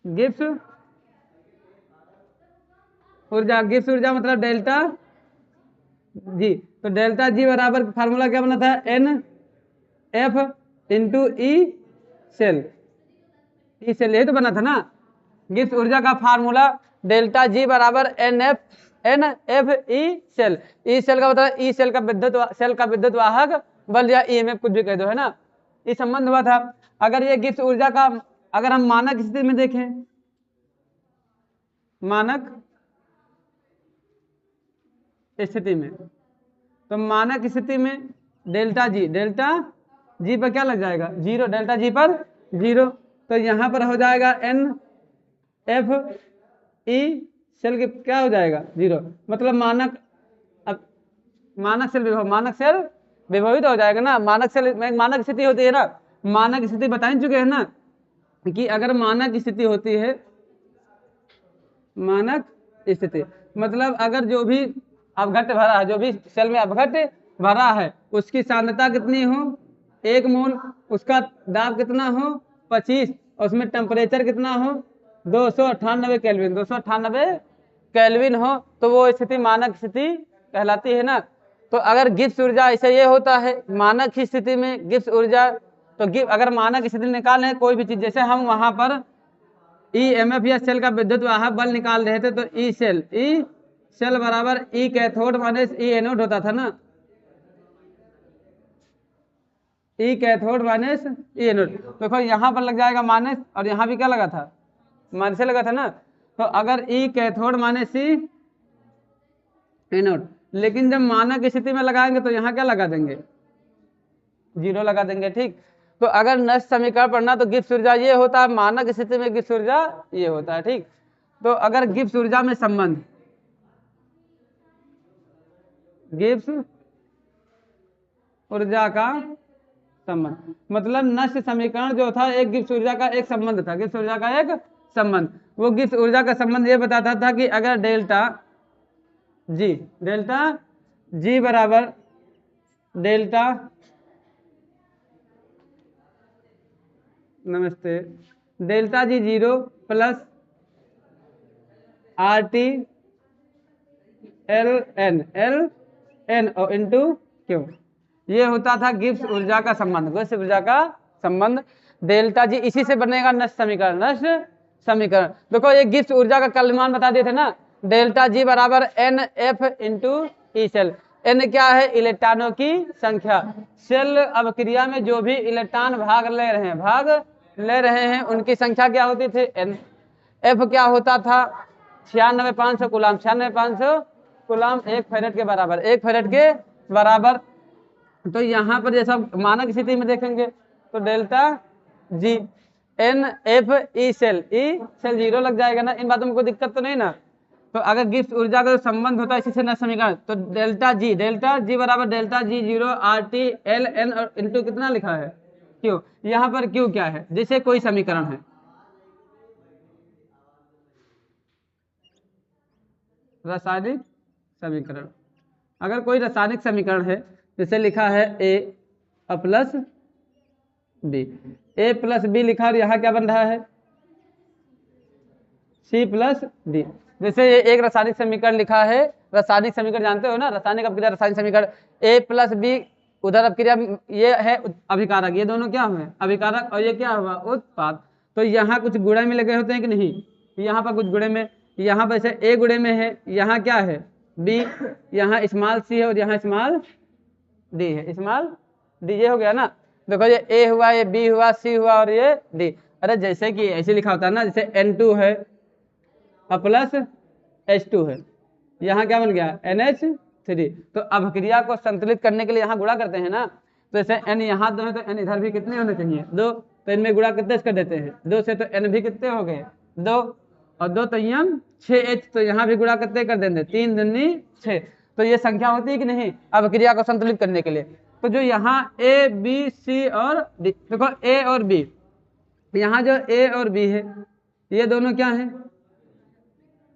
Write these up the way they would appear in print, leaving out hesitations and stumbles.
Gibbs ऊर्जा, Gibbs ऊर्जा मतलब डेल्टा जी। तो डेल्टा जी बराबर फार्मूला क्या बना था, N F into E cell, E cell यही तो बना था ना। गिब्स ऊर्जा का फार्मूला डेल्टा जी बराबर N F E cell, E cell का मतलब ई सेल का विद्युत वाहक बल या ईएमएफ कुछ भी कह दो, है ना। ये संबंध हुआ था। अगर ये गिब्स ऊर्जा का, अगर हम मानक स्थिति में देखें, मानक स्थिति में, तो मानक स्थिति में डेल्टा जी पर क्या लग जाएगा, जीरो, डेल्टा जी पर जीरो। तो यहां पर हो जाएगा एन एफ ई सेल के क्या हो जाएगा, जीरो, मतलब मानक सेल विभवित हो जाएगा ना। मानक सेल में मानक स्थिति होती है ना, मानक स्थिति बता ही चुके हैं ना कि अगर मानक स्थिति होती है, मानक स्थिति मतलब अगर जो भी अपघट्य भरा है, जो भी सेल में अपघट्य भरा है उसकी सांद्रता कितनी हो, 1 मोल, उसका दाब कितना हो 25, और उसमें टेम्परेचर कितना हो 298 केल्विन, 298 केल्विन हो, तो वो स्थिति मानक स्थिति कहलाती है ना। तो अगर गिब्स ऊर्जा ऐसे ये होता है मानक की स्थिति में गिब्स ऊर्जा, तो अगर मानक स्थिति निकाल है कोई भी चीज, जैसे हम वहां पर ईएमएफ या सेल का विद्युत वाहक बल निकाल रहे थे, तो ई सेल बराबर ई कैथोड माइनस ई एनोड होता था ना, ई कैथोड माइनस ई एनोड। तो देखो यहाँ पर लग जाएगा माइनस, और यहाँ भी क्या लगा था, माइनस लगा था ना। तो अगर ई कैथोड माइनस ई एनोड, लेकिन जब मानक स्थिति में लगाएंगे तो यहाँ क्या लगा देंगे, जीरो लगा देंगे, ठीक। तो अगर नष्ट समीकरण पढ़ना तो गिब्स ऊर्जा ये होता है, मानक स्थिति में गिब्स ऊर्जा ये होता है, ठीक। तो अगर गिब्स ऊर्जा में संबंध, गिब्स ऊर्जा का संबंध मतलब नष्ट समीकरण जो था एक गिब्स ऊर्जा का एक संबंध था, गिब्स ऊर्जा का एक संबंध। वो गिब्स ऊर्जा का संबंध ये बताता था कि अगर डेल्टा जी बराबर डेल्टा, नमस्ते, delta G 0 plus R T L N और इंटू क्यू, ये होता था गिब्स ऊर्जा का संबंध, गिब्स ऊर्जा का संबंध डेल्टा जी, इसी से बनेगा नष्ट समीकरण। देखो ये गिब्स ऊर्जा का कल मान बता दिए थे ना, डेल्टा जी बराबर N F into E cell. N क्या है, इलेक्ट्रॉनों की संख्या, सेल अभिक्रिया में जो भी इलेक्ट्रॉन भाग ले रहे हैं उनकी संख्या क्या होती थी, एन। एफ क्या होता था, 96,500 कूलाम, 96,500 कूलाम 1 फैरेड के बराबर, 1 फैरेड के बराबर। तो यहाँ पर जैसा मानक स्थिति में देखेंगे तो delta G N F E cell 0 लग जाएगा ना, इन बातों में कोई दिक्कत तो नहीं ना। तो अगर गिब्स ऊर्जा का संबंध होता है इसी से नष्ट समीकरण, तो डेल्टा जी बराबर delta G 0 R T L N और इंटू कितना लिखा है, क्यों। यहाँ पर क्यों क्या है, जैसे कोई समीकरण है, रासायनिक समीकरण, अगर कोई रासायनिक समीकरण है जैसे लिखा है ए प्लस बी लिखा, और यहाँ क्या बन रहा है सी प्लस डी। जैसे ये एक रासायनिक समीकरण लिखा है, रासायनिक समीकरण जानते हो ना, रासायनिक अपक्रिया रासायनिक समीकरण, ए प्लस बी, उधर अपक्रिया ये है अभिकारक, ये दोनों क्या हुए अभिकारक, और ये क्या हुआ उत्पाद। तो यहाँ कुछ गुणे में लगे होते हैं कि नहीं, यहाँ पर कुछ गुणे में, यहाँ पर जैसे ए गुणे में है, यहाँ क्या है बी, यहाँ स्मॉल सी है और यहाँ स्मॉल डी है, स्मॉल डी, ये हो गया ना। देखो ये ए हुआ, ये बी हुआ, सी हुआ और ये डी। अरे जैसे कि ऐसे लिखा होता है ना, जैसे N2 है प्लस H2 है, यहाँ क्या बन गया NH3। तो अभिक्रिया को संतुलित करने के लिए यहाँ गुणा करते हैं ना, तो जैसे N यहाँ 2 है तो N इधर भी कितने होने चाहिए 2, तो इनमें गुणा कितने से कर देते हैं 2 से, तो N भी कितने हो गए 2 और 2 तयम 6H, तो यहाँ भी गुणा कितने कर देंगे 3 दूनी 6। तो ये संख्या होती है कि नहीं अभिक्रिया को संतुलित करने के लिए। तो जो यहाँ ए बी सी और डी, देखो ए और बी, यहाँ जो ए और बी है ये दोनों क्या है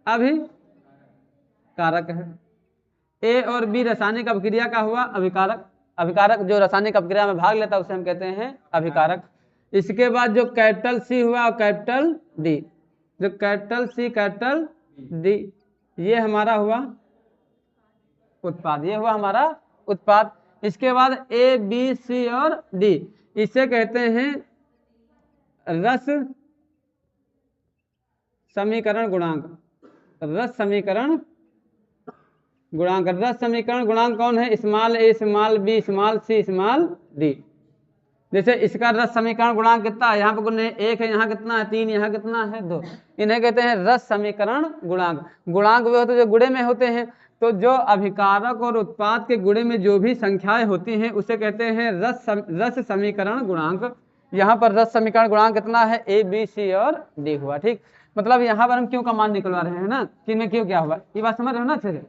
अभिकारक है। ए और बी रासायनिक अभिक्रिया का हुआ अभिकारक, जो रासायनिक अभिक्रिया में भाग लेता है उसे हम कहते हैं अभिकारक। इसके बाद जो कैपिटल सी हुआ और कैपिटल डी, जो कैपिटल सी कैपिटल डी, ये हमारा हुआ उत्पाद, ये हुआ हमारा उत्पाद। इसके बाद ए बी सी और डी, इसे कहते हैं रस समीकरण गुणांक। रस समीकरण गुणांक, रस समीकरण गुणांक कौन है? स्मॉल ए small B small C small D. जैसे इसका रस समीकरण गुणांक कितना है, यहाँ पे गुण एक है, यहाँ कितना है 3, यहाँ कितना है 2। इन्हें कहते हैं रस समीकरण गुणांक। गुणांक वे होते हैं जो गुणे में होते हैं, तो जो अभिकारक और उत्पाद के गुणे में जो भी संख्याएं होती हैं उसे कहते हैं रस समीकरण गुणांक। यहाँ पर रस समीकरण गुणांक कितना है? ए बी सी और डी हुआ। ठीक, मतलब यहाँ पर हम क्यों का मान निकलवा रहे हैं ना, कि में क्यों क्या हुआ, ये बात समझ रहे हो ना अच्छे से।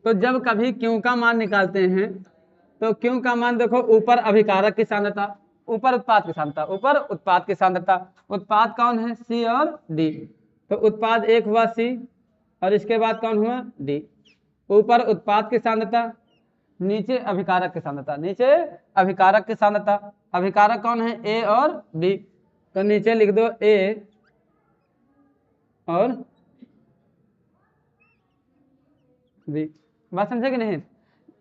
तो जब कभी क्यों का मान निकालते हैं तो क्यों का मान देखो, ऊपर अभिकारक की सांद्रता, ऊपर उत्पाद की सांद्रता, ऊपर उत्पाद की सांद्रता। उत्पाद कौन है? सी और डी। तो उत्पाद एक हुआ सी और इसके बाद कौन हुआ? डी। ऊपर उत्पाद की सांद्रता, नीचे अभिकारक की सांद्रता, नीचे अभिकारक की सांद्रता। अभिकारक कौन है? ए और बी। तो नीचे लिख दो ए और बी। बात समझे कि नहीं?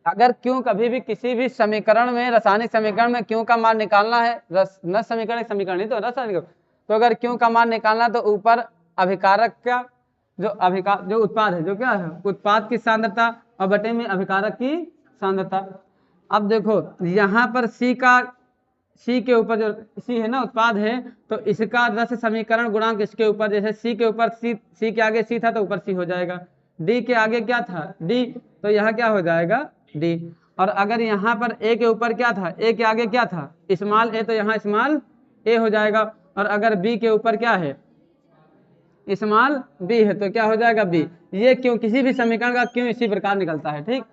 अगर क्यों कभी भी किसी भी समीकरण में, रासायनिक समीकरण में क्यों का मान निकालना है, रस समीकरण समीकरण नहीं तो रस समीकरण, तो अगर क्यों का मान निकालना तो ऊपर अभिकारक का जो उत्पाद है, जो क्या है उत्पाद की सांद्रता, और बटे में अभिकारक की सांद्रता। अब देखो यहाँ पर सी के ऊपर जो सी है ना उत्पाद है, तो इसका रस समीकरण गुणांक इसके ऊपर, जैसे सी के ऊपर सी के आगे सी था तो ऊपर सी हो जाएगा, डी के आगे क्या था? डी, तो यहाँ क्या हो जाएगा? डी। और अगर यहाँ पर ए के ऊपर क्या था? ए के आगे क्या था? स्मॉल ए, तो यहाँ स्मॉल ए हो जाएगा। और अगर बी के ऊपर क्या है? स्मॉल बी है, तो क्या हो जाएगा? बी। ये क्यों, किसी भी समीकरण का क्यों इसी प्रकार निकलता है। ठीक,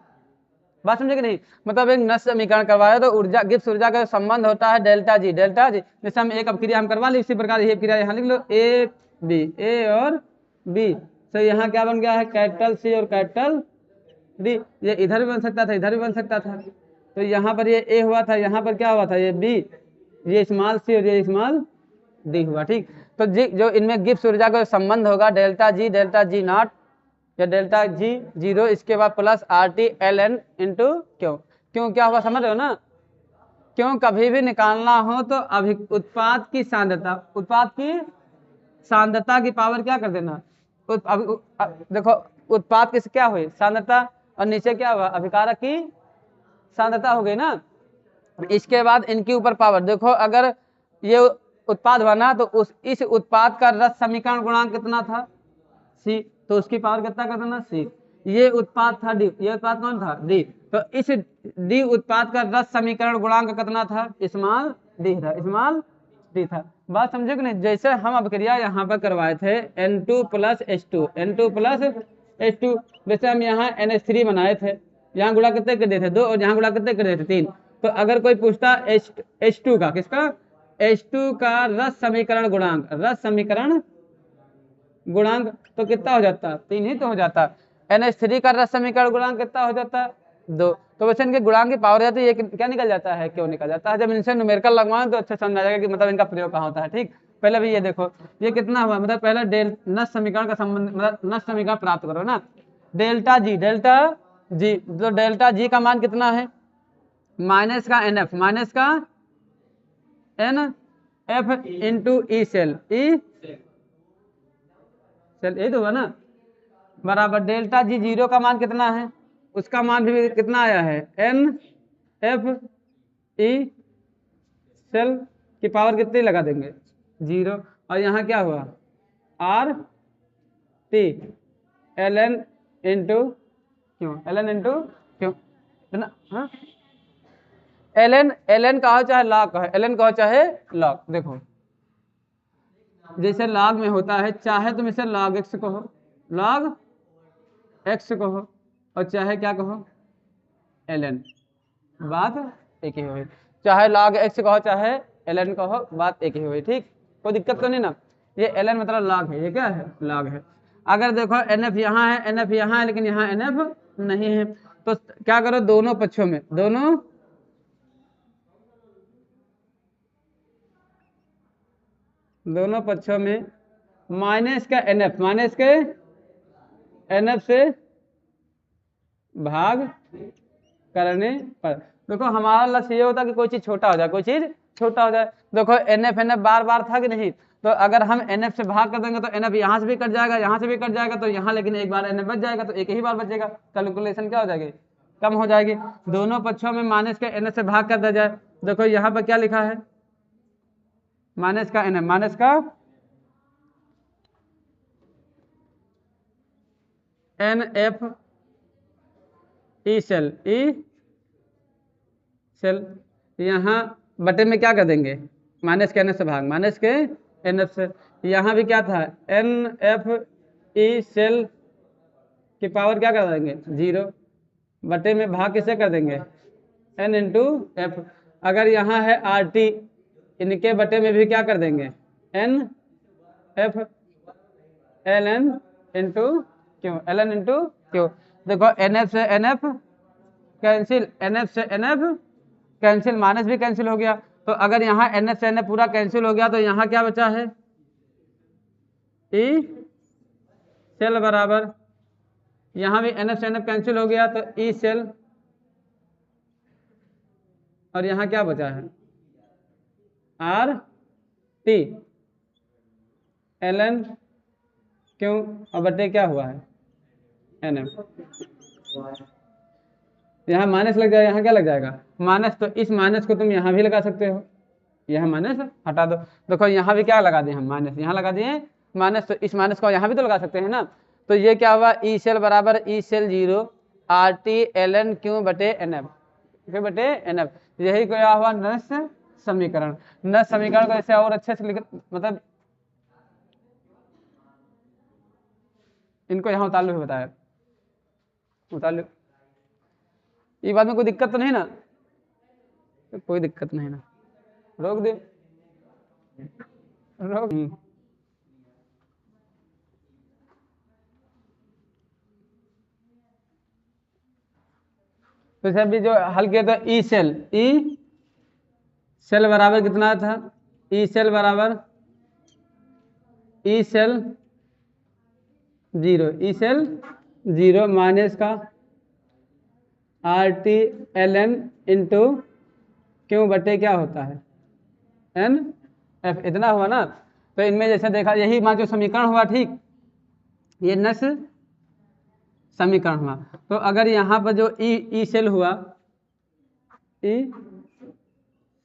बात समझे कि नहीं? मतलब एक नस समीकरण करवाया तो ऊर्जा, गिब्स ऊर्जा का संबंध होता है डेल्टा जी। डेल्टा जी जैसे हम एक अपक्रिया हम करवा ली, इसी प्रकार ये क्रिया यहाँ लिख लो, ए बी, ए और बी। तो यहाँ क्या बन गया है? कैपिटल सी और कैपिटल डी। ये इधर भी बन सकता था, इधर भी बन सकता था। तो यहाँ पर ये ए हुआ था, यहाँ पर क्या हुआ था? ये बी, ये स्मॉल सी और ये स्मॉल डी हुआ। ठीक, तो जी जो इनमें गिब्स ऊर्जा का संबंध होगा डेल्टा जी नॉट या डेल्टा जी जीरो, इसके बाद plus R T L N into Q. क्यों क्या हुआ समझ रहे हो ना? क्यों कभी भी निकालना हो तो उत्पाद की सांद्रता, उत्पाद की सांद्रता की पावर क्या कर देना, देखो उत्पाद किस क्या हुई? सांद्रता, और नीचे क्या हुआ? अभिकारक की सांद्रता हो गई ना। इसके बाद इनके ऊपर पावर, देखो अगर ये उत्पाद बना तो इस उत्पाद का रस समीकरण गुणांक कितना था? सी, तो उसकी पावर कितना कर देना? सी। ये उत्पाद था डी, ये उत्पाद कौन था? डी। तो इस डी उत्पाद का रस समीकरण गुणांक कितना था? स्मॉल डी था, स्मॉल डी था। बात समझे कि नहीं? जैसे हम अभिक्रिया यहाँ पर करवाए थे N2 + H2, N2 + H2, जैसे हम यहाँ NH3 बनाए थे, यहाँ गुणा कितने कर दिए थे? 2, और यहाँ गुणा कितने कर दिए थे? 3। तो अगर कोई पूछता H2 का, किसका? H2 का रस समीकरण गुणांक, रस समीकरण गुणांक तो कितना हो जाता? 3 ही तो हो जाता। NH3 का रस समीकरण गुणांक कितना हो जाता? 2। तो वैसे इनके गुणांक की पावर जाती है, ये क्या निकल जाता है? क्यों निकल जाता है। जब इनसे न्यूमेरिकल लगवाएं तो अच्छा समझ आ जाएगा कि मतलब इनका प्रयोग कहाँ होता है। ठीक, पहले भी ये देखो ये कितना हुआ, मतलब पहले नस समीकरण का संबंध, मतलब नस समीकरण प्राप्त करो ना। डेल्टा जी तो डेल्टा जी का मान कितना है? माइनस का एन एफ, माइनस का N F into E cell, E cell ये तो हुआ ना, बराबर डेल्टा जी जीरो का मान कितना है? उसका मान भी कितना आया है? एन एफ ई सेल की पावर कितनी लगा देंगे? 0। और यहाँ क्या हुआ? R T L N into Q, L N into Q इतना, हाँ एल एन कहो चाहे लॉग कहो, एल एन कहो चाहे लॉग। देखो जैसे लॉग में होता है, चाहे तुम इसे लॉग एक्स कहो, लॉग एक्स कहो, और चाहे क्या कहो? एल एन, बात एक ही हुई। चाहे log x कहो चाहे ln कहो, बात एक ही हुई। ठीक, कोई दिक्कत तो नहीं ना? ये ln मतलब log है, ये क्या है? log है। अगर देखो nf यहाँ है, nf यहाँ है, लेकिन यहाँ nf नहीं है, तो क्या करो? दोनों पक्षों में, दोनों पक्षों में माइनस का NF, माइनस के NF से भाग करने पर। देखो हमारा लक्ष्य ये होता है कि कोई चीज छोटा हो जाए, कोई चीज छोटा हो जाए। देखो NF बार बार था कि नहीं, तो अगर हम NF से भाग कर देंगे तो NF यहाँ से भी कट जाएगा, यहाँ से भी कट जाएगा, तो यहाँ लेकिन एक बार NF बच जाएगा, तो एक ही बार बचेगा, कैलकुलेशन क्या हो जाएगी, कम हो जाएगी। दोनों पक्षों में माइनस के NF से भाग कर दिया जाए। देखो यहाँ पर क्या लिखा है, माइनस का NF, माइनस का NF E cell, E cell, यहाँ बटे में क्या कर देंगे, माइनस के NF से भाग, माइनस के NF से। यहाँ भी क्या था, NF ई सेल की पावर क्या कर देंगे 0, बटे में भाग किसे कर देंगे N इंटू F। अगर यहाँ है RT, इनके बटे में भी क्या कर देंगे N F ln into Q, ln into Q. देखो NF से NF कैंसिल, NF से NF कैंसिल, माइनस भी कैंसिल हो गया। तो अगर यहाँ NF से NF पूरा कैंसिल हो गया तो यहाँ क्या बचा है, ई सेल बराबर, यहाँ भी NF से NF कैंसिल हो गया तो ई सेल, और यहाँ क्या बचा है RT ln क्यों, और बटे क्या हुआ है NF। यहाँ माइनस लग जाएगा, यहाँ क्या लग जाएगा माइनस, तो इस माइनस को तुम यहाँ भी लगा सकते हो, यह माइनस हटा दो। देखो यहाँ भी क्या लगा दिए हम, माइनस, यहाँ लगा दिए माइनस, तो इस माइनस को यहाँ भी तो लगा सकते हैं ना। तो ये क्या हुआ, ई सेल बराबर ई सेल 0 RT ln क्यों बटे NF, क्यों बटे NF। यही क्या हुआ नस समीकरण। नस समीकरण को ऐसे और अच्छे से लिख, मतलब इनको यहाँ उतार लो, बताया उतार लो, ये बात में कोई दिक्कत तो नहीं ना, कोई दिक्कत नहीं ना, रोक दे, रोक। तो सर भी जो हल किया था ई सेल, ई सेल बराबर कितना था, ई सेल बराबर E cell 0, E cell 0 minus का RT ln इंटू क्यों बटे क्या होता है NF, इतना हुआ ना। तो इनमें जैसे देखा, यही मान जो समीकरण हुआ, ठीक, ये नस समीकरण हुआ। तो अगर यहाँ पर जो ई सेल हुआ, ई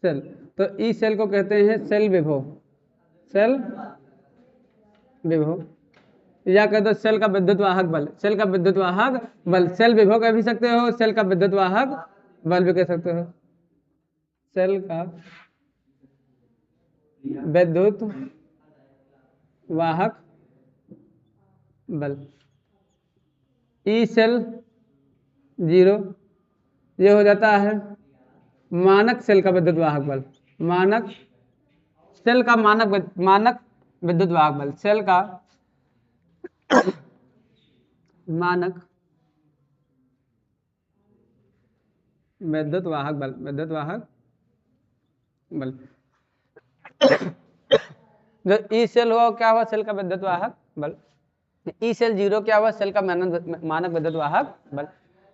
सेल, तो ई सेल को कहते हैं सेल विभव, सेल विभव, या कह दो सेल का विद्युत वाहक बल, सेल का विद्युत वाहक बल, सेल विभव कह भी सकते हो, सेल का विद्युत वाहक बल भी कह सकते हो, सेल का विद्युत वाहक बल, ई सेल 0, ये हो जाता है मानक सेल का विद्युत वाहक बल, मानक सेल का मानक विद्युत वाहक बल, सेल का मानक विद्युत वाहक बल, विद्युत वाहक बल। जो ई सेल हुआ क्या हुआ, सेल का विद्युत वाहक बल। ई सेल 0 क्या हुआ, सेल का मानक विद्युत वाहक बल।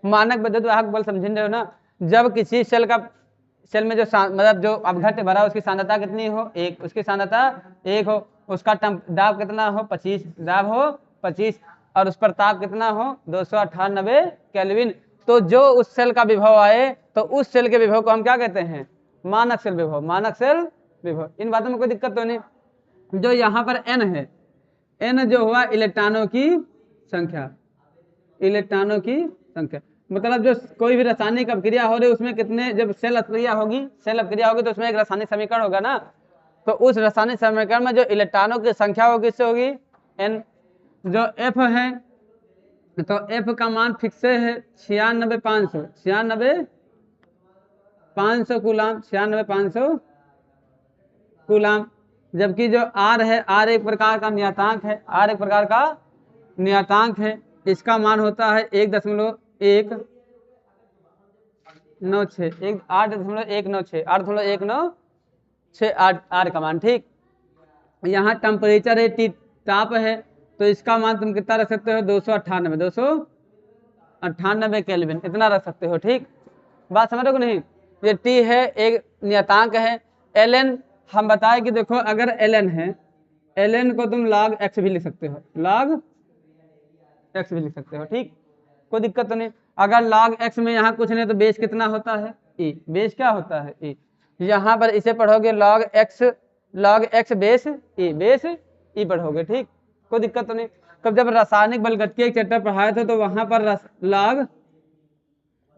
मानक विद्युत वाहक बल समझ रहे हो ना, जब किसी सेल का, सेल में जो मतलब जो अपघट्य भरा उसकी सांद्रता कितनी हो 1, उसकी सांद्रता 1 हो, उसका दाब कितना हो 25, दाब हो 25, और उस पर ताप कितना हो 298 केल्विन। तो जो उस सेल का विभव आए तो उस सेल के विभव को हम क्या कहते हैं, मानक सेल विभव, मानक सेल विभव। इन बातों में कोई दिक्कत तो नहीं। जो यहाँ पर n है, n जो हुआ इलेक्ट्रॉनों की संख्या, इलेक्ट्रॉनों की संख्या, मतलब जो कोई भी रासायनिक अपक्रिया हो रही है उसमें कितने, जब सेल अपक्रिया होगी, सेल अपक्रिया होगी तो उसमें एक रासायनिक समीकरण होगा ना, तो उस रासायनिक समीकरण में जो इलेक्ट्रॉनों की संख्या होगी किससे होगी, n। जो F है, तो F का मान फिक्स है 96,500, 96,500 कूलाम, 96,500 कूलाम। जबकि जो R है, R एक प्रकार का नियतांक है, R एक प्रकार का नियतांक है, इसका मान होता है 1.196, 8.196, 8.196 आर का मान, ठीक। यहाँ टेम्परेचर है ताप है, तो इसका मान तुम कितना रख सकते हो, 298 केल्विन इतना रख सकते हो। ठीक, बात समझ रहे हो कि नहीं। ये T है, एक नियतांक है। ln हम बताए कि देखो अगर ln है, ln को तुम log x भी लिख सकते हो, log x भी लिख सकते हो। ठीक, कोई दिक्कत तो नहीं। अगर log x में यहाँ कुछ नहीं तो बेस कितना होता है, e। बेस क्या होता है, e। यहाँ पर इसे पढ़ोगे log x बेस e पढ़ोगे। ठीक, कोई दिक्कत तो नहीं। कब जब रासायनिक बलगतिकी एक चैप्टर पढ़ाए थे तो वहां पर log,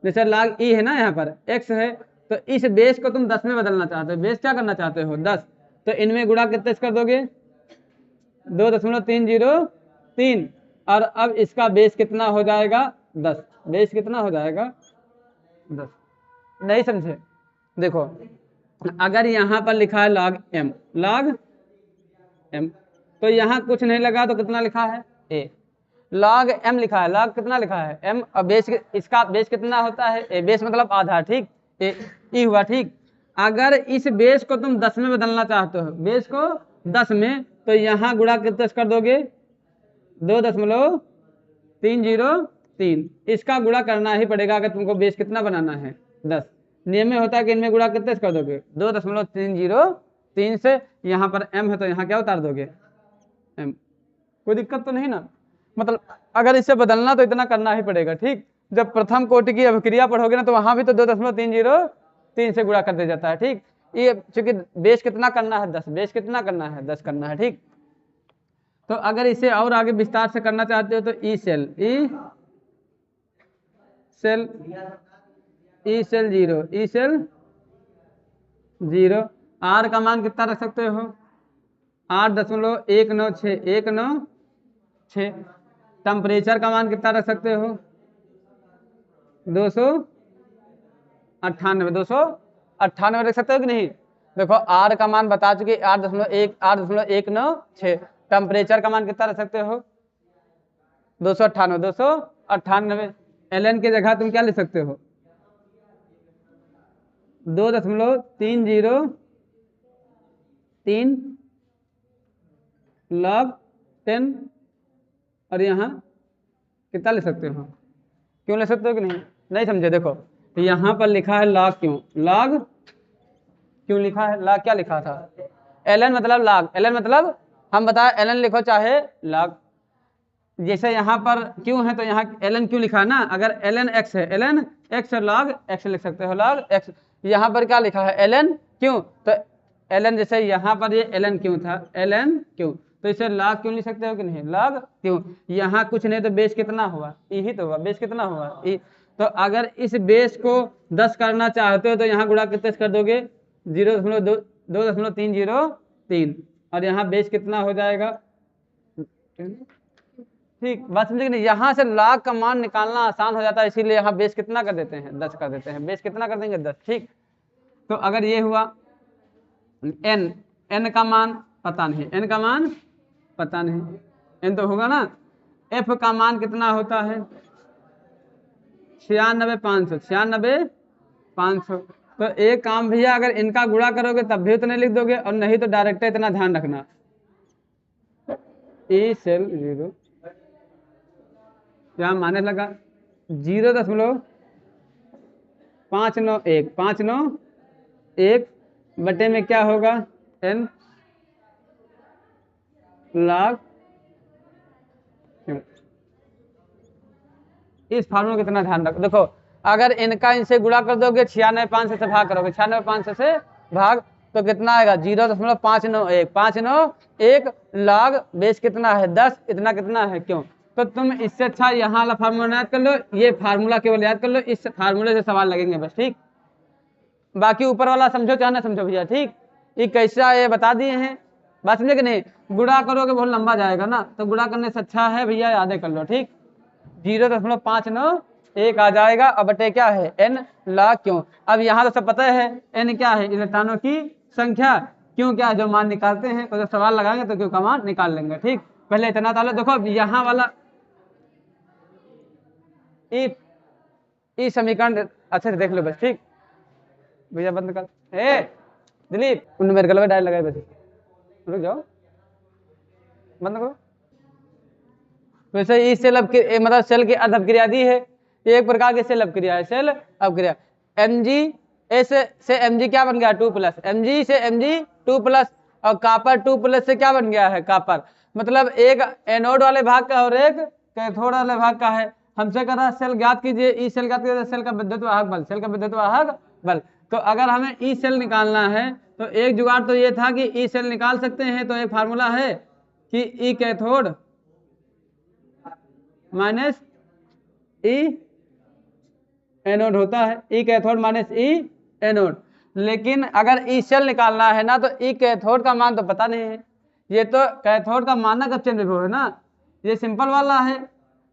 जैसे log e है ना, यहाँ पर x है, तो इस बेस को तुम 10 में बदलना चाहते हो। बेस क्या करना चाहते हो, 10। तो इनमें गुणा कितने कर दोगे, 2.303। और अब इसका बेस कितना हो जाएगा, 10। बेस कितना हो जाएगा, 10। नहीं समझे, देखो अगर यहाँ पर लिखा है log m, तो यहाँ कुछ नहीं लगा तो कितना लिखा है, a। log m लिखा है, log कितना लिखा है, m। और बेस, इसका बेस कितना होता है, a। बेस मतलब आधा। ठीक, e हुआ। ठीक, अगर इस बेस को तुम 10 में बदलना चाहते हो, बेस को 10 में, तो यहाँ गुणा कितने कर दोगे, 2.303। इसका गुणा करना ही पड़ेगा अगर तुमको बेस कितना बनाना है, 10। नियम में होता है कि इनमें गुणा कितने कर दोगे, 2.303 से। यहाँ पर m है तो यहाँ क्या उतार दोगे, m। कोई दिक्कत तो नहीं ना, मतलब अगर इसे बदलना तो इतना करना ही पड़ेगा। ठीक, जब प्रथम कोटि की अभिक्रिया पढ़ोगे ना तो वहां भी तो 2.303 से गुणा कर दिया जाता है। ठीक, ये चूंकि बेस कितना करना है, 10। बेस कितना करना है, 10 करना है। ठीक, तो अगर इसे और आगे विस्तार से करना चाहते हो तो ई सेल 0, आर का मान कितना रख सकते हो, 8.196 टेम्परेचर का मान कितना रख सकते हो, 298 रख सकते हो कि नहीं। देखो आर का मान बता चुके, 8.196। टेम्परेचर का मान कितना रख सकते हो, 298। ln की जगह तुम क्या लिख सकते हो, 2.303 log 10। और यहाँ कितना लिख सकते हो, क्यों ले सकते हो कि नहीं समझे। देखो तो यहाँ पर लिखा है log, क्यों लिखा है, log क्या लिखा था, ln मतलब log। ln मतलब हम बताए ln लिखो चाहे log। जैसे यहाँ पर क्यों है तो यहाँ ln क्यों लिखा है ना, अगर ln x है, ln x log x लिख सकते हो, log x। यहाँ पर क्या लिखा है, ln क्यों, तो ln जैसे यहाँ पर ये ln क्यों था, ln क्यों, तो इसे log क्यों लिख सकते हो कि नहीं, log क्यों। यहाँ कुछ नहीं तो बेस कितना हुआ, e ही तो हुआ, बेस कितना हुआ, e। तो अगर इस बेस को 10 करना चाहते हो तो यहाँ गुणा कितने कर दोगे, 2.303। और यहाँ बेस कितना हो जाएगा। ठीक, बात समझे कि नहीं। यहाँ से log का मान निकालना आसान हो जाता है, इसीलिए यहाँ बेस कितना कर देते हैं, 10 कर देते हैं। बेस कितना कर देंगे, 10। ठीक, तो अगर ये हुआ n का मान पता नहीं, n का मान पता नहीं, n तो होगा ना। f का मान कितना होता है, 96,500। तो एक काम भैया, अगर इनका गुणा करोगे तब भी उतने लिख दोगे, और नहीं तो डायरेक्ट इतना ध्यान रखना, ई सेल 0 यहाँ माने लगा 0.591 बटे में क्या होगा, n log। इस फार्मूला कितना ध्यान रखो। देखो अगर इनका इनसे गुणा कर दोगे, 96,500 से भाग करोगे, 96,500 से भाग तो कितना आएगा, 0.591 log बेस कितना है, 10। इतना कितना है, क्यों। तो तुम इससे अच्छा यहाँ वाला फार्मूला याद कर लो, ये फार्मूला केवल याद कर लो, इस फार्मूले से सवाल लगेंगे बस। ठीक, बाकी ऊपर वाला समझो चाहे ना समझो भैया। ठीक, ये कैसा ये बता दिए हैं, बात समझे कि नहीं। गुणा करोगे बहुत लंबा जाएगा ना, तो गुणा करने से अच्छा है भैया यादें कर लो। ठीक, 0.591 आ जाएगा, अब बटे क्या है, n log क्यों। अब यहाँ तो सब पता है n क्या है, इलेक्ट्रॉनों की संख्या, क्यों क्या है, जो मान निकालते हैं तो जब सवाल लगाएंगे तो क्यों का मान निकाल लेंगे। ठीक, पहले इतना तालो। देखो अब यहाँ वाला ई समीकरण अच्छे से देख लो बस। ठीक, भैया बंद कर, दिलीप उन मेरे गलत डायल लगाए बस, रुक जाओ। बंद करो। वैसे ई सेल मतलब सेल की अर्ध अपक्रिया दी है, एक प्रकार की सेल अपक्रिया है, सेल अपक्रिया। Mg से Mg क्या बन गया 2+, Mg से Mg 2+, और कापर 2+ से क्या बन गया है कापर, मतलब एक एनोड वाले भाग का और एक कैथोड वाले भाग का है। हमसे कह रहा है सेल ज्ञात कीजिए, ई सेल ज्ञात कीजिए, सेल का विद्युत वाहक बल, सेल का विद्युत वाहक बल। तो अगर हमें ई सेल निकालना है तो एक जुगाड़ तो ये था कि ई सेल निकाल सकते हैं, तो एक फार्मूला है कि ई कैथोड माइनस ई एनोड होता है, ई कैथोड माइनस ई एनोड। लेकिन अगर ई सेल निकालना है ना तो ई कैथोड का मान तो पता नहीं है, ये तो कैथोड का मानक अपचयन विभव है ना, ये सिंपल वाला है।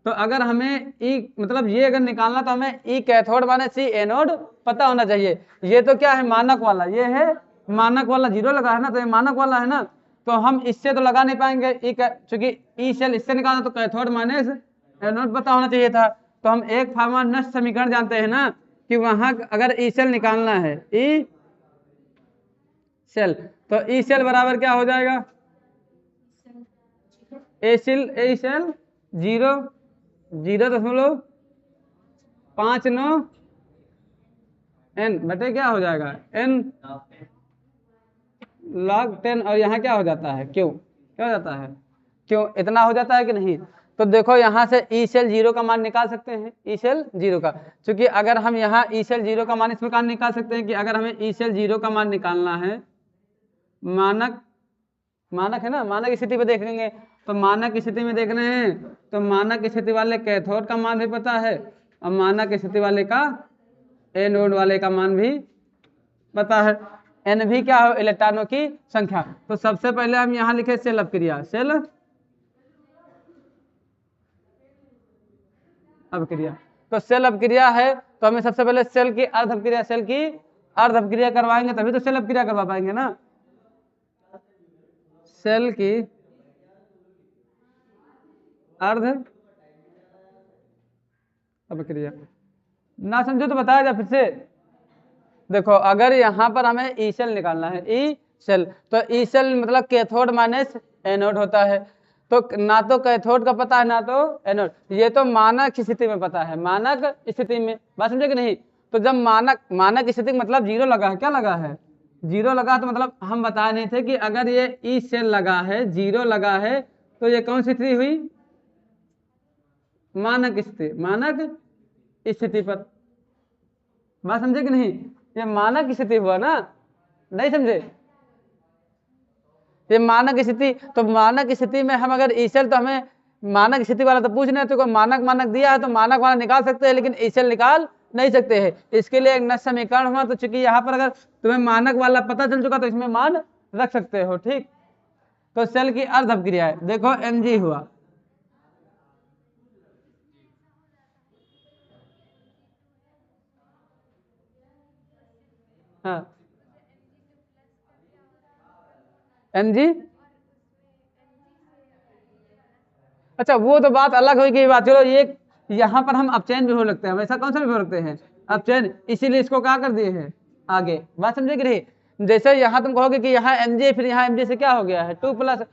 तो अगर हमें ई मतलब ये अगर निकालना तो हमें ई कैथोड माइनस ई एनोड पता होना चाहिए। ये तो क्या है मानक वाला, ये है मानक वाला, जीरो लगा है ना, तो ये मानक वाला है ना, तो हम इससे तो लगा नहीं पाएंगे ई, चूंकि ई सेल इससे निकालना तो कैथोड माइनस एनोड पता होना चाहिए था। तो हम एक फार्मा नष्ट समीकरण जानते हैं ना कि वहां अगर ई सेल निकालना है, ई सेल, तो ई सेल बराबर क्या हो जाएगा, ए सेल 0.59 n बटे क्या हो जाएगा n log 10, और यहाँ क्या हो जाता है क्यों, क्या हो जाता है क्यों, इतना हो जाता है कि नहीं। तो देखो यहाँ से ई सेल 0 का मान निकाल सकते हैं, ई सेल 0 का, क्योंकि अगर हम यहाँ ई सेल 0 का मान इस प्रकार निकाल सकते हैं कि अगर हमें ई सेल 0 का मान निकालना है, मानक है ना, मानक स्थिति पे देखेंगे, तो मानक स्थिति में देख रहे हैं तो मानक स्थिति वाले कैथोड का मान भी पता है और मानक स्थिति वाले का एनोड वाले का मान भी पता है। एन भी क्या हो, इलेक्ट्रॉनों की संख्या। तो सबसे पहले हम यहाँ लिखे सेल अपक्रिया, सेल अपक्रिया। तो सेल अपक्रिया है तो हमें सबसे पहले सेल की अर्ध अपक्रिया, सेल की अर्ध अपक्रिया करवाएंगे तभी तो सेल अपक्रिया करवा पाएंगे ना। सेल की अर्ध अपक्रिया ना समझो तो बताया जाए फिर से। देखो अगर यहाँ पर हमें ई सेल निकालना है, ई सेल, तो ई सेल मतलब कैथोड माइनस एनोड होता है, तो ना तो कैथोड का पता है ना तो एनोड, ये तो मानक स्थिति में पता है, मानक स्थिति में, बात समझे कि नहीं। तो जब मानक स्थिति मतलब 0 लगा है, क्या लगा है 0 लगा, तो मतलब हम बता नहीं थे कि अगर ये ई सेल लगा है 0 लगा है तो ये कौन सी स्थिति हुई, मानक स्थिति, मानक स्थिति पर, बात समझे कि नहीं। ये मानक स्थिति हुआ ना, नहीं समझे, ये मानक स्थिति। तो मानक स्थिति में हम अगर ई सेल, तो हमें मानक स्थिति वाला तो पूछ रहे तो मानक दिया है तो मानक वाला निकाल सकते हैं, लेकिन ई सेल निकाल नहीं सकते हैं। इसके लिए एक नष्ट समीकरण हुआ, तो चूंकि यहाँ पर अगर तुम्हें मानक वाला पता चल चुका तो इसमें मान रख सकते हो, ठीक। तो सेल की अर्ध अपक्रिया है, देखो Mg हुआ, हाँ Mg, अच्छा वो तो बात अलग हुई कि बात, चलो ये यहाँ पर हम अपचयन भी हो लगते हैं, वैसा कौन सा भी हो लगते हैं अपचयन, इसीलिए इसको क्या कर दिए हैं आगे, बात समझे कि नहीं। जैसे यहाँ तुम कहोगे कि यहाँ Mg, फिर यहाँ Mg से क्या हो गया है 2+,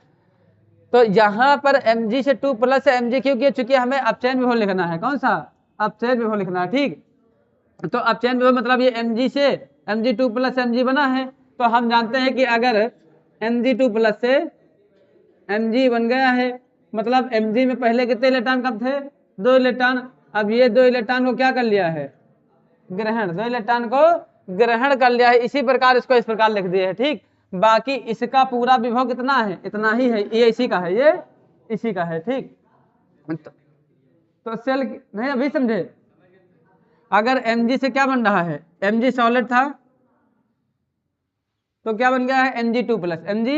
तो यहाँ पर Mg से 2+ है, Mg क्यों किया, चूंकि हमें अपचयन विभव लिखना है, कौन सा अपचयन विभव लिखना है, ठीक। तो अपचयन विभव मतलब ये Mg से Mg 2+ Mg बना है, तो हम जानते हैं कि अगर Mg 2+ से Mg बन गया है, मतलब Mg में पहले कितने इलेक्ट्रॉन कम थे, 2 इलेक्ट्रॉन, अब ये 2 इलेक्ट्रॉन को क्या कर लिया है ग्रहण, 2 इलेक्ट्रॉन को ग्रहण कर लिया है, इसी प्रकार इसको इस प्रकार लिख दिया है, ठीक। बाकी इसका पूरा विभव कितना है, इतना ही है, ये इसी का है, ये इसी का है, ठीक। तो सेल नहीं अभी समझे, अगर Mg से क्या बन रहा है, Mg सॉलिड था तो क्या बन गया है Mg 2+, Mg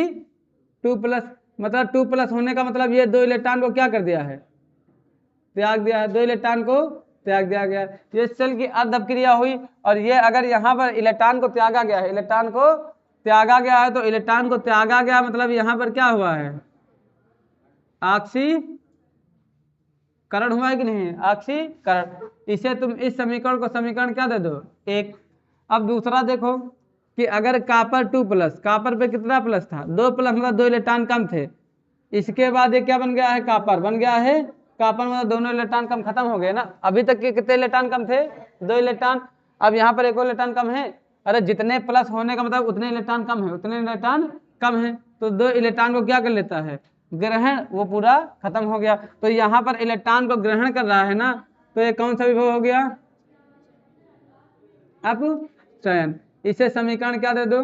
2+, मतलब 2+ होने का मतलब ये 2 इलेक्ट्रॉन को क्या कर दिया है, त्याग दिया है, 2 इलेक्ट्रॉन को त्याग दिया गया, ये सेल की अर्ध अपक्रिया हुई। और ये अगर यहाँ पर इलेक्ट्रॉन को त्यागा गया है, इलेक्ट्रॉन को त्यागा गया है, तो इलेक्ट्रॉन को त्यागा गया मतलब यहाँ पर क्या हुआ है ऑक्सीकरण हुआ है कि नहीं, ऑक्सीकरण। इसे तुम इस समीकरण को समीकरण क्या दे दो 1। अब दूसरा देखो कि अगर कापर 2+, कापर पे कितना प्लस था 2+, मतलब 2 इलेक्ट्रॉन कम थे, इसके बाद ये क्या बन गया है, कॉपर बन गया है। कॉपर में दोनों इलेक्ट्रॉन कम खत्म हो गए ना। अभी तक के कितने इलेक्ट्रॉन कम थे, 2 इलेक्ट्रॉन। अब यहाँ पर एक और इलेक्ट्रॉन कम है। अरे जितने प्लस होने का मतलब उतने इलेक्ट्रॉन कम है, उतने इलेक्ट्रॉन कम है। तो 2 इलेक्ट्रॉन को क्या कर लेता है, ग्रहण, वो पूरा खत्म हो गया। तो यहाँ पर इलेक्ट्रॉन को ग्रहण कर रहा है ना, तो ये कौन सा विभव हो गया, अपचयन। इसे समीकरण क्या दे दो,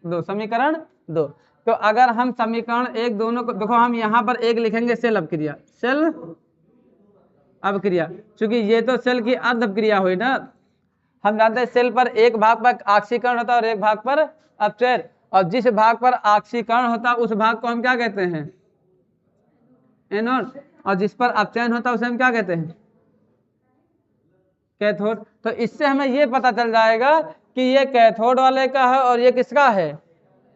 2, समीकरण 2। तो अगर हम समीकरण 1 दोनों को देखो, हम यहाँ पर एक लिखेंगे सेल अपक्रिया, सेल अपक्रिया, क्योंकि ये तो सेल की अर्ध अपक्रिया हुई ना। हम जानते हैं सेल पर एक भाग पर ऑक्सीकरण होता है और एक भाग पर अपचयन, और जिस भाग पर ऑक्सीकरण होता है उस भाग को हम क्या कहते हैं, एनोड, और जिस पर अपचयन होता है उसे हम क्या कहते हैं, कैथोड। तो इससे हमें ये पता चल जाएगा कि ये कैथोड वाले का है और ये किसका है,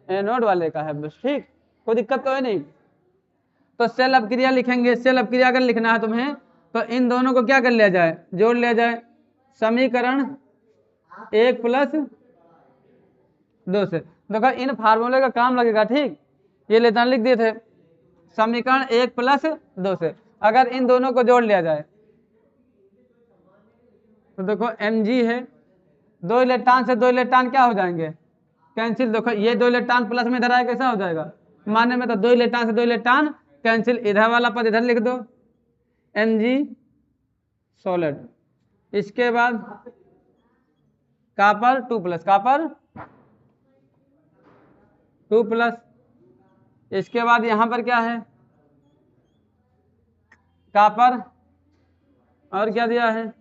एनोड वाले का है। बस ठीक, कोई दिक्कत तो है नहीं। तो सेल अपक्रिया लिखेंगे, सेल अपक्रिया अगर लिखना है तुम्हें तो इन दोनों को क्या कर लिया जाए, जोड़ लिया जाए। समीकरण 1 + 2 से। देखो इन फार्मूले का काम लगेगा, ठीक, ये लेता लिख दिए थे। समीकरण 1 + 2 से अगर इन दोनों को जोड़ लिया जाए तो देखो Mg है, 2 इलेक्ट्रॉन से 2 इलेक्ट्रॉन क्या हो जाएंगे, कैंसिल। देखो ये 2 इलेक्ट्रॉन प्लस में इधर आए, कैसा हो जाएगा, माने में। तो 2 इलेक्ट्रॉन से 2 इलेक्ट्रॉन कैंसिल, इधर वाला पद इधर लिख दो, Mg सॉलिड। इसके बाद कॉपर 2+, कॉपर 2+। इसके बाद यहां पर क्या है, कॉपर, और क्या दिया है,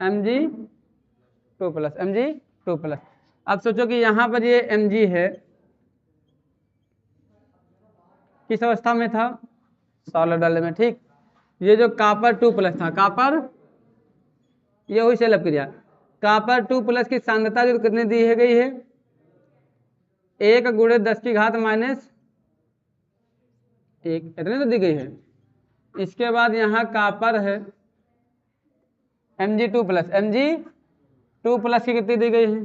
Mg2+, Mg2+। अब सोचो कि यहां पर ये Mg है, किस अवस्था में था, सॉलिड वाले में, ठीक। ये जो कॉपर 2+ था, कॉपर, ये हुई सेल अपक्रिया। कॉपर 2+ की सांद्रता जो कितनी दी है गई है, 1 × 10⁻⁻1, इतनी तो दी गई है। इसके बाद यहाँ कॉपर है Mg2+, Mg2+ की कितनी दी गई है,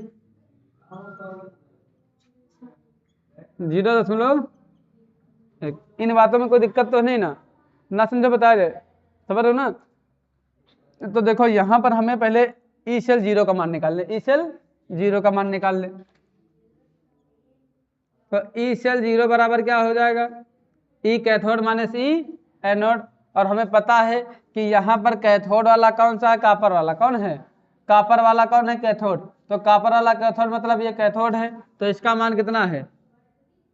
0.1। इन बातों में कोई दिक्कत तो नहीं ना समझो, बताया जाए, समझ रहे हो ना। तो देखो यहाँ पर हमें पहले ई सेल 0 का मान निकाल ले, ई सेल 0 का मान निकाल ले। तो ई सेल 0 बराबर क्या हो जाएगा, ई कैथोड माइनस ई एनोड। और हमें पता है कि यहाँ पर कैथोड वाला कौन सा है, कॉपर वाला। कौन है, कॉपर वाला कौन है, कैथोड। तो कॉपर वाला कैथोड मतलब ये कैथोड है, तो इसका मान कितना है,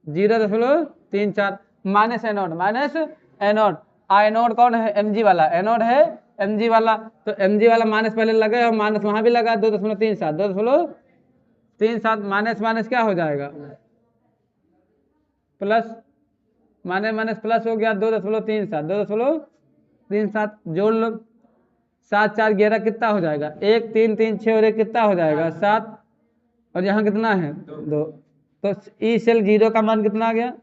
0.34। Minus anode, minus anode, inode कौन है, Mg वाला, एनोड है Mg वाला। तो Mg वाला माइनस पहले लगे और माइनस वहां भी लगा, 2.37, 2.37 माइनस माइनस क्या हो जाएगा, प्लस, माइनस माइनस प्लस हो गया, 2.37, 2.37 जोड़ लो, 7 4 11 कितना हो जाएगा, 1 3 3 6 और 1 कितना हो जाएगा, 7, और यहाँ कितना है, 2। तो ई सेल 0 का मान कितना आ गया,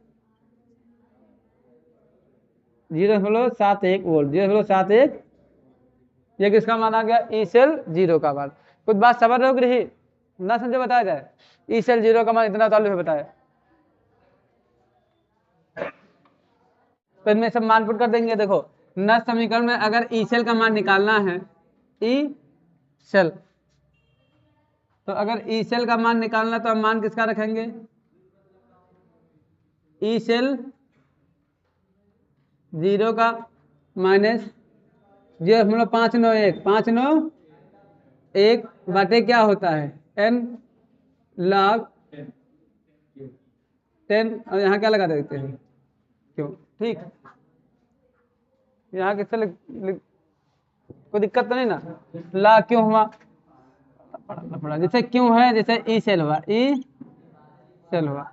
0.71 वोल्ट, 0.71। ये किसका मान आ गया, ई सेल 0 का मान। कुछ बात समझ रहे हो कि नहीं, ना समझे बताया जाए। ई सेल 0 का मान इतना चालू है, बताया। तो इनमें सब मान पुट कर देंगे। देखो न समीकरण में अगर ई सेल का मान निकालना है, ई सेल, तो अगर ई सेल का मान निकालना तो हम मान किसका रखेंगे, ई सेल 0 का माइनस 0.591, 591 बटे क्या होता है, n log 10। और यहाँ क्या लगा देते हैं, क्यों, ठीक। यहाँ किससे कोई दिक्कत तो नहीं ना, ला क्यों हुआ, पड़ा जैसे क्यों है, जैसे ई सेल हुआ, ई सेल हुआ।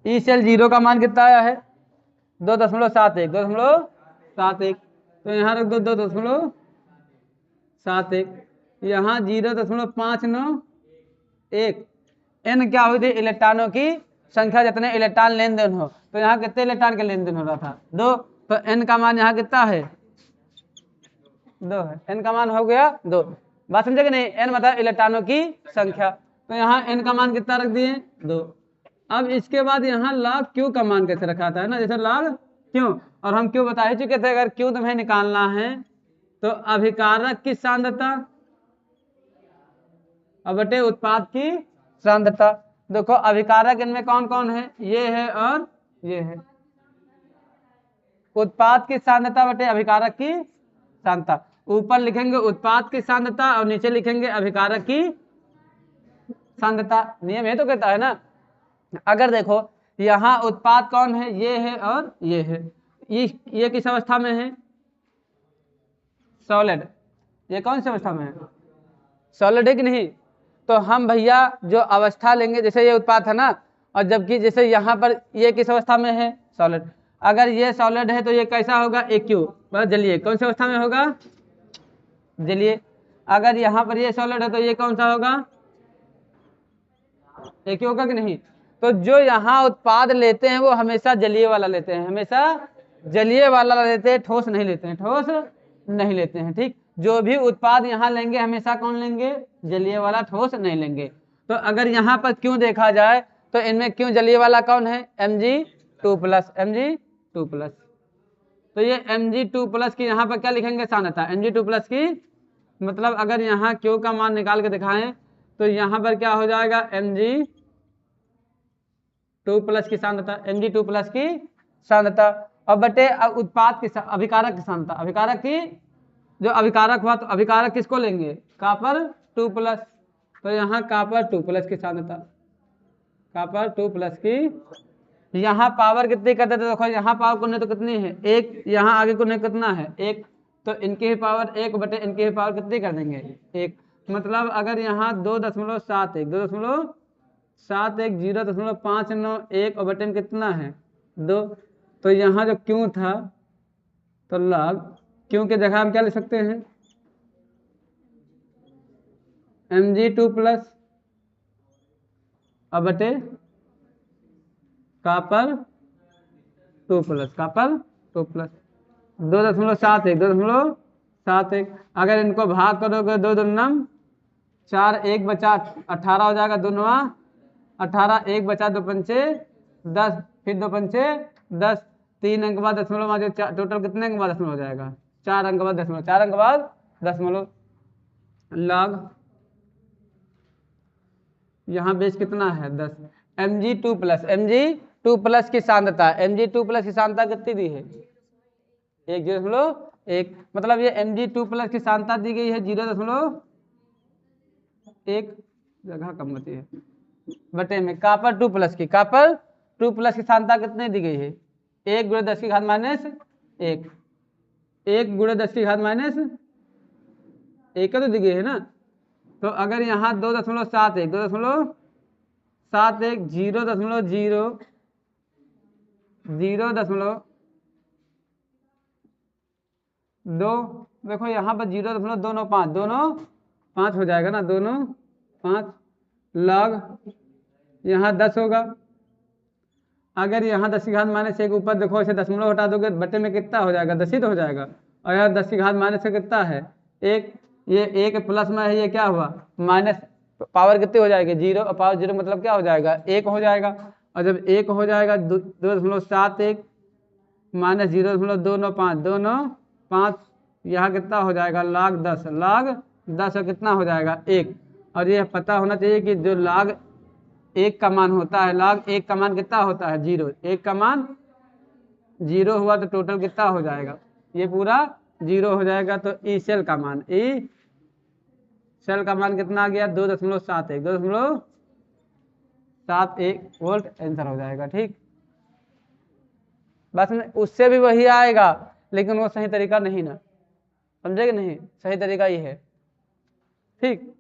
ई सेल 0 का मान कितना आया है, 2.71, 2.71। तो यहाँ रख दो 2.71, यहाँ 0.591। एन क्या हुई थी, इलेक्ट्रॉनों की संख्या, जितने इलेक्ट्रॉन लेन देन हो। तो यहाँ कितने इलेक्ट्रॉन के लेन देन हो रहा था, 2। तो एन का मान यहाँ कितना है, 2 है, एन का मान हो गया 2। बात समझे कि नहीं, एन मतलब इलेक्ट्रॉनों की संख्या। तो यहाँ n का मान कितना रख दिए 2। अब इसके बाद यहाँ log q का मान कैसे रखा था, है ना, जैसे log q, और हम q बता ही चुके थे अगर q तुम्हें निकालना है तो अभिकारक की सांद्रता और बटे उत्पाद की सांद्रता। देखो अभिकारक इनमें कौन कौन है, ये है और ये है। उत्पाद की सांद्रता बटे अभिकारक की सांद्रता, ऊपर लिखेंगे उत्पाद की सांद्रता और नीचे लिखेंगे अभिकारक की सांद्रता। नियम ये तो कहता है ना। अगर देखो यहाँ उत्पाद कौन है, ये है और ये है, ये किस अवस्था में है, सॉलिड। ये कौन सी अवस्था में है, सॉलिड है कि नहीं। तो हम भैया जो अवस्था लेंगे, जैसे ये उत्पाद है ना, और जबकि जैसे यहाँ पर ये किस अवस्था में है, सॉलिड। अगर ये सॉलिड है तो ये कैसा होगा, AQ मतलब जलीय। कौन सी अवस्था में होगा, जलीय। अगर यहाँ पर ये सॉलिड है तो ये कौन सा होगा, AQ होगा कि नहीं। तो जो यहाँ उत्पाद लेते हैं वो हमेशा जलीय वाला लेते हैं, हमेशा जलीय वाला लेते हैं, ठोस नहीं लेते हैं, ठोस नहीं लेते हैं। ठीक, जो भी उत्पाद यहाँ लेंगे हमेशा कौन लेंगे, जलीय वाला, ठोस नहीं लेंगे। तो अगर यहाँ पर क्यों देखा जाए तो इनमें क्यों जलीय वाला कौन है, Mg2+, Mg2+। तो ये Mg2+ की यहाँ पर क्या लिखेंगे, सांद्रता। Mg2+ की मतलब अगर यहाँ क्यू का मान निकाल के दिखाएं तो यहाँ पर क्या हो जाएगा, Mg2+ की सांद्रता, Mg2+ की सांद्रता और बटे उत्पाद की अभिकारक की सांद्रता। अभिकारक की जो अभिकारक हुआ तो अभिकारक किसको लेंगे, Copper2+। तो यहाँ Copper2+ की सांद्रता, Copper2+ की। यहाँ पावर कितनी करते थे, देखो यहाँ पावर कुने तो कितनी है, 1, यहाँ आगे कुने कितना है 1, तो इनकी भी पावर 1 बटे इनकी भी पावर कितनी कर देंगे 1। मतलब अगर यहाँ 2.71 2.71 0.591 और बटन कितना है 2। तो यहाँ जो क्यों था तो log क्यों की जगह हम क्या लिख सकते हैं, Mg2+ और बटे Copper2+, Copper2+। 2.71 अगर इनको भाग करोगे 2 दूनम 4, 1 बचा 18 हो जाएगा, 2 9 18, 1 बचा 2 पंचे 10, फिर 2 पंचे 10, 3 अंक बाद दशमलव मार, टोटल कितने अंक बाद दशमलव हो जाएगा, 4 अंक बाद दशमलव, 4 अंक बाद दशमलव। लॉग यहाँ बेस कितना है 10। Mg2+ की सांद्रता, Mg2+ की सांद्रता कितनी दी है 1.1, मतलब ये Mg2+ की सांद्रता दी गई है 0.1, जगह कम होती है बटे में Copper2+ की, Copper2+ की सांद्रता कितनी दी गई है 1 × 10⁻⁻1, 1 × 10⁻⁻1 तो दी गई है ना। तो अगर यहाँ 2.71 0.002 देखो यहाँ पर 0.295 हो जाएगा ना, 295 लॉग यहाँ 10 होगा। अगर यहाँ 10⁻⁻1 ऊपर देखो ऐसे दशमलव हटा दोगे बटे में कितना हो जाएगा, 10 ही तो हो जाएगा। और यहाँ 10⁻⁻1 कितना है 1, ये 1 प्लस में है, ये क्या हुआ माइनस, पावर कितनी हो जाएगी 0, और पावर 0 मतलब क्या हो जाएगा 1 हो जाएगा। और जब 1 हो जाएगा 2.71 माइनस 0.295 यहाँ कितना हो जाएगा log 10 और कितना हो जाएगा 1। और ये पता होना चाहिए कि जो log 1 का मान होता है, log 1 का मान कितना होता है 0, 1 का मान 0 हुआ तो टोटल कितना हो जाएगा, ये पूरा 0 हो जाएगा। तो ई सेल का मान कितना आ गया 2.71 वोल्ट आंसर हो जाएगा। ठीक, बस उससे भी वही आएगा लेकिन वो सही तरीका नहीं ना, समझे कि नहीं, सही तरीका ये है। ठीक।